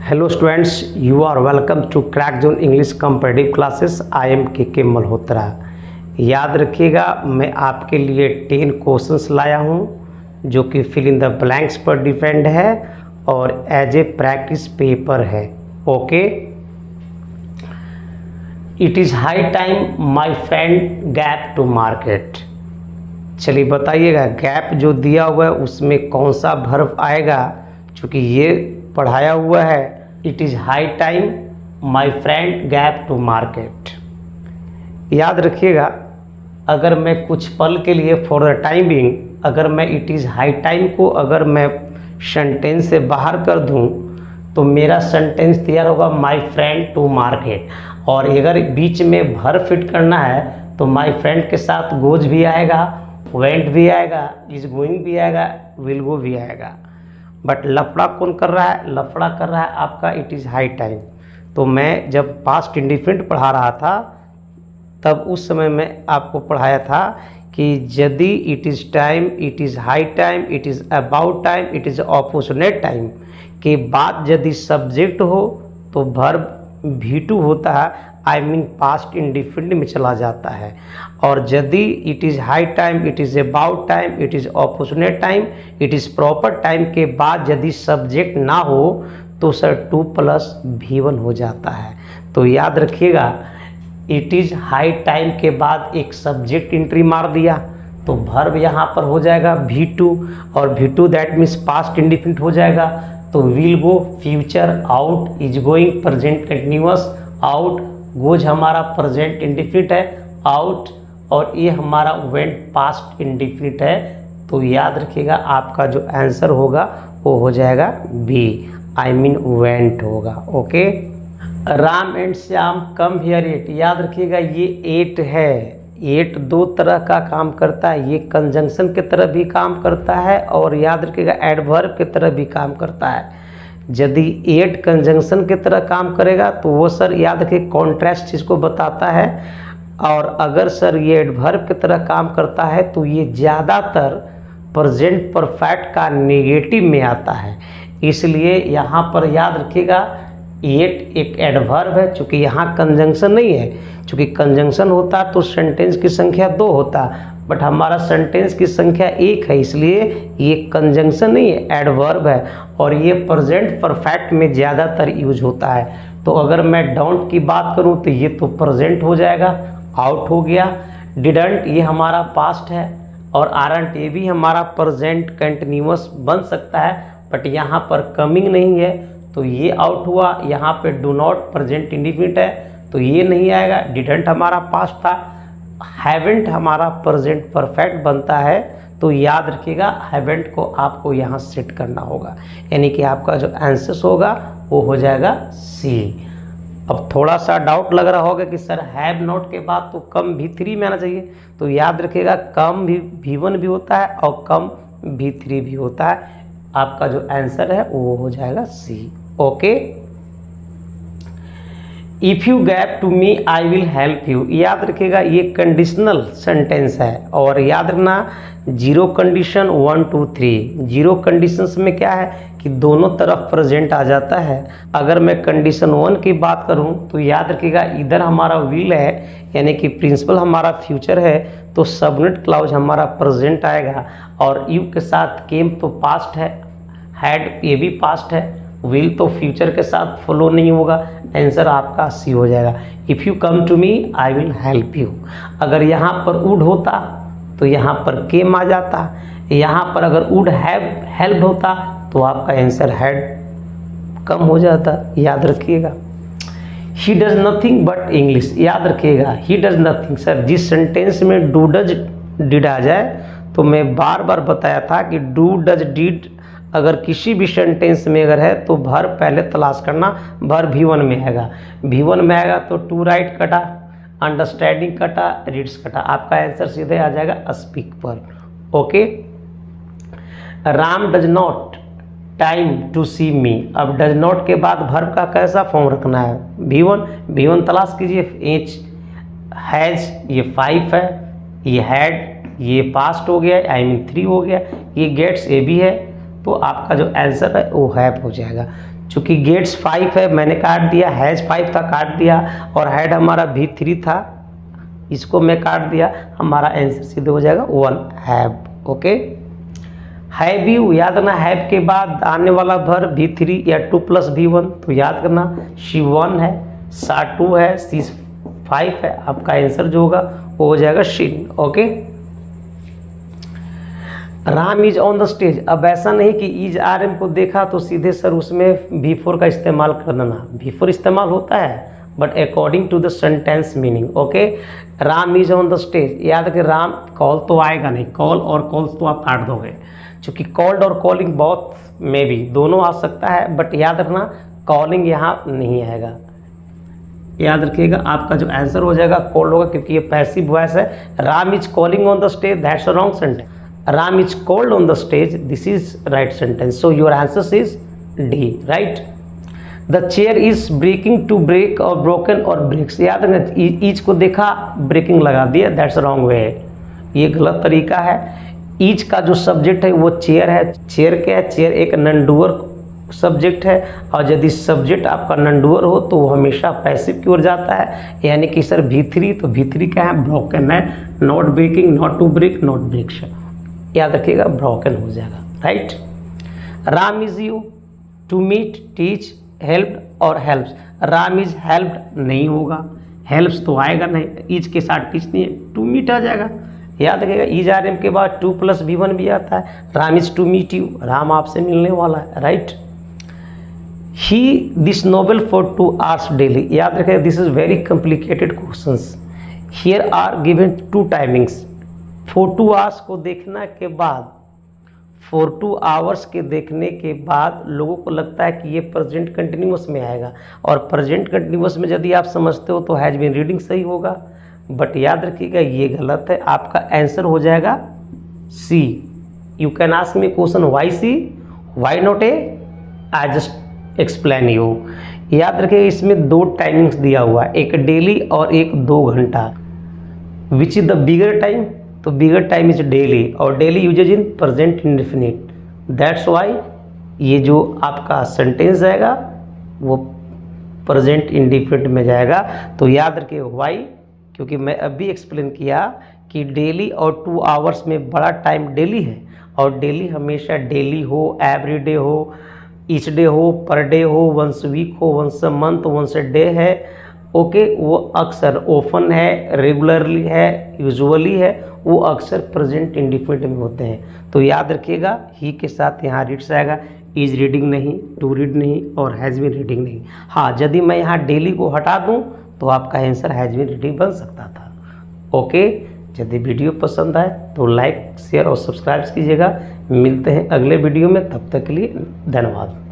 Hello students, you are welcome to Crack Zone English competitive classes. I am K Malhotra. याद रखिएगा, मैं आपके लिए 10 क्वेश्चंस लाया हूं जो कि फिल इन द ब्लैंक्स पर डिपेंड है और एज ए प्रैक्टिस पेपर है। Okay, it is high time my friend gap to market. चलिए बताइएगा, गैप जो दिया हुआ है उसमें कौन सा वर्ब आएगा। चूँकि ये पढ़ाया हुआ है, it is high time my friend gap to market. याद रखिएगा, अगर मैं कुछ पल के लिए फॉर द टाइम बीइंग, अगर मैं इट इज़ हाई टाइम को अगर मैं सेंटेंस से बाहर कर दूं तो मेरा सेंटेंस तैयार होगा माय फ्रेंड टू मार्केट। और अगर बीच में वर्ब फिट करना है तो माय फ्रेंड के साथ गोज भी आएगा, वेंट भी आएगा, इज गोइंग भी आएगा, विल गो भी आएगा। बट लफड़ा कौन कर रहा है? लफड़ा कर रहा है आपका इट इज़ हाई टाइम। तो मैं जब पास्ट इंडिफिनिट पढ़ा रहा था तब उस समय मैं आपको पढ़ाया था कि यदि it is time, it is high time, it is about time, it is opposite time के बाद यदि सब्जेक्ट हो तो वर्ब V2 होता है, आई मीन पास्ट इंडिफिनिट में चला जाता है। और यदि it is high time, it is about time, it is opposite time, it is proper time के बाद यदि सब्जेक्ट ना हो तो सर 2+V1 हो जाता है। तो याद रखिएगा, इट इज़ हाई टाइम के बाद एक सब्जेक्ट एंट्री मार दिया तो वर्ब यहाँ पर हो जाएगा V2, और V2 that means past indefinite हो जाएगा। तो will go future, out is going present continuous, out goes हमारा प्रेजेंट इंडिफिनिट है, आउट, और ये हमारा वेंट पास्ट इंडिफिनिट है। तो याद रखिएगा, आपका जो आंसर होगा वो हो जाएगा बी, आई मीन वेंट होगा। Okay, Ram and Shyam come here eight. याद रखिएगा, ये एट है। एट दो तरह का काम करता है, ये कंजंक्शन की तरह भी काम करता है और याद रखिएगा एडवर्ब की तरह भी काम करता है। यदि एट कंजंक्शन की तरह काम करेगा तो वो सर याद रखिए कॉन्ट्रास्ट चीज़ को बताता है, और अगर सर ये एडवर्ब की तरह काम करता है तो ये ज़्यादातर प्रेजेंट परफेक्ट का नेगेटिव में आता है। इसलिए यहाँ पर याद रखिएगा एट एक एडवर्ब है, चूँकि यहाँ कंजंक्शन नहीं है। चूँकि कंजंक्शन होता तो सेंटेंस की संख्या 2 होता, बट हमारा सेंटेंस की संख्या 1 है, इसलिए ये कंजंक्शन नहीं है, एडवर्ब है, और ये प्रेजेंट परफेक्ट में ज़्यादातर यूज होता है। तो अगर मैं डोंट की बात करूँ तो ये तो प्रेजेंट हो जाएगा, आउट हो गया। डिडंट ये हमारा पास्ट है, और आरंट ये भी हमारा प्रेजेंट कंटिन्यूअस बन सकता है, बट यहाँ पर कमिंग नहीं है तो ये आउट हुआ। यहाँ पे डू नॉट प्रेजेंट इंडिफिनिट है तो ये नहीं आएगा। डिडंट हमारा पास्ट था, हैवेंट हमारा प्रेजेंट परफेक्ट बनता है। तो याद रखिएगा, हैवेंट को आपको यहाँ सेट करना होगा, यानी कि आपका जो आंसर होगा वो हो जाएगा सी। अब थोड़ा सा डाउट लग रहा होगा कि सर हैव नॉट के बाद तो कम V3 में आना चाहिए। तो याद रखिएगा, कम भी V1 भी होता है और कम V3 भी होता है। आपका जो आंसर है वो हो जाएगा C. Okay, if you gap to me I will help you. याद रखिएगा, ये कंडीशनल सेंटेंस है, और याद रखना 0 कंडीशन 1 2 3। 0 कंडीशंस में क्या है कि दोनों तरफ प्रेजेंट आ जाता है। अगर मैं कंडीशन 1 की बात करूं तो याद रखिएगा, इधर हमारा विल है, यानी कि प्रिंसिपल हमारा फ्यूचर है, तो सबनेट क्लाउज हमारा प्रेजेंट आएगा, और यू के साथ केम तो पास्ट है, हैड ये भी पास्ट है, विल तो फ्यूचर के साथ फॉलो नहीं होगा। आंसर आपका सी हो जाएगा। If you come to me I will help you. अगर यहाँ पर वुड होता तो यहाँ पर केम आ जाता, यहाँ पर अगर वुड हैव हेल्प होता तो आपका आंसर हैड कम हो जाता। याद रखिएगा, he does nothing but English. याद रखिएगा, ही डज नथिंग। सर जिस सेंटेंस में डू डज डिड आ जाए तो मैं बार बार बताया था कि डू डज डिड अगर किसी भी सेंटेंस में अगर है तो वर्ब पहले तलाश करना। वर्ब V1 में आएगा, V1 में आएगा तो टू राइट कटा, अंडरस्टैंडिंग कटा, रीड्स कटा। आपका आंसर सीधे आ जाएगा स्पीक पर। Okay, Ram does not time to see me. अब डज नॉट के बाद वर्ब का कैसा फॉर्म रखना है? V1 तलाश कीजिए। एच हैज़ ये 5 है, ये हैड ये पास्ट हो गया, आई मीन 3 हो गया, ये गेट्स ये भी है, तो आपका जो आंसर है वो हैव हो जाएगा। चूँकि गेट्स 5 है मैंने काट दिया, हैज़ 5 था काट दिया, और हैड हमारा V3 था इसको मैं काट दिया, हमारा आंसर सीधे हो जाएगा 1 हैव। ओके, हैव यू, याद करना हैव के बाद आने वाला वर्ब V3 या 2 + V1, तो याद करना शी 1 है, सा 2 है, सी 5 है, आपका आंसर जो होगा वो हो जाएगा seen. Okay, Ram is on the stage, अब ऐसा नहीं कि इज RM को देखा तो सीधे सर उसमें V4 का इस्तेमाल कर देना, V4 इस्तेमाल होता है but according to the sentence meaning. Okay, Ram is on the stage, याद रखिए राम कॉल तो आएगा नहीं, कॉल और कॉल्स तो आप काट दोगे, क्योंकि कॉल्ड और कॉलिंग बहुत में भी दोनों आ सकता है, बट याद रखना कॉलिंग यहाँ नहीं आएगा। याद रखिएगा आपका जो आंसर हो जाएगा कॉल्ड होगा, क्योंकि ये पैसिव वॉइस है। Ram is calling on the stage, that's a wrong sentence. Ram is called on the stage, this is right sentence, so your answer is D, right. The chair is breaking to break और broken और breaks, याद रखना each को देखा breaking लगा दिया, that's wrong way, ये गलत तरीका है। ईच का जो सब्जेक्ट है वो चेयर है, चेयर क्या है, चेयर एक नॉन डूअर सब्जेक्ट है, और यदि सब्जेक्ट आपका नॉन डूअर हो तो वो हमेशा पैसिव की ओर जाता है, यानी कि सर V3, तो V3 क्या है, ब्रोकन है, not breaking, not to break, not breaks, याद रखिएगा ब्रोकन हो जाएगा, right. Ram is you, to meet, teach, helped और हेल्प्स, राम इज हेल्प्ड नहीं होगा, हेल्प्स तो आएगा नहीं, इज के साथ टीच नहीं है, टू मीट आ जाएगा। याद रखिएगा इज RM के बाद 2 + V1 भी आता है, Ram is to meet you, Ram आपसे मिलने वाला है, right. He this novel for 2 hours daily, याद रखिएगा this is very complicated questions, here are given 2 timings, for 2 hours को देखने के बाद, फॉर 2 hours के देखने के बाद लोगों को लगता है कि ये प्रेजेंट कंटिन्यूअस में आएगा, और प्रेजेंट कंटिन्यूअस में यदि आप समझते हो तो हैज बीन रीडिंग सही होगा, बट याद रखिएगा ये गलत है, आपका आंसर हो जाएगा C. You can ask me question why C, why not A, I just explain you. याद रखिएगा इसमें 2 टाइमिंग्स दिया हुआ है, एक डेली और एक 2 घंटा, which is the bigger time, तो बिगर टाइम इज डेली, और daily usage in present indefinite, that's why ये जो आपका सेंटेंस जाएगा वो प्रेजेंट इंडेफिनिट में जाएगा। तो याद रखिए वाई, क्योंकि मैं अभी एक्सप्लेन किया कि डेली और 2 hours में बड़ा टाइम डेली है, और डेली हमेशा डेली हो, एवरी डे हो, ईच डे हो, पर डे हो, वंस वीक हो, once a month, once a day है। ओके, वो अक्सर ओफन है, रेगुलरली है, यूजुअली है, वो अक्सर प्रेजेंट इंडेफिनिट में होते हैं। तो याद रखिएगा ही के साथ यहाँ रीड्स आएगा, इज रीडिंग नहीं, टू रीड नहीं, और हैज़ बीन रीडिंग नहीं। हाँ, यदि मैं यहाँ डेली को हटा दूँ तो आपका आंसर हैज़ बीन रीडिंग बन सकता था। ओके, यदि वीडियो पसंद आए तो लाइक, शेयर और सब्सक्राइब कीजिएगा। मिलते हैं अगले वीडियो में, तब तक के लिए धन्यवाद।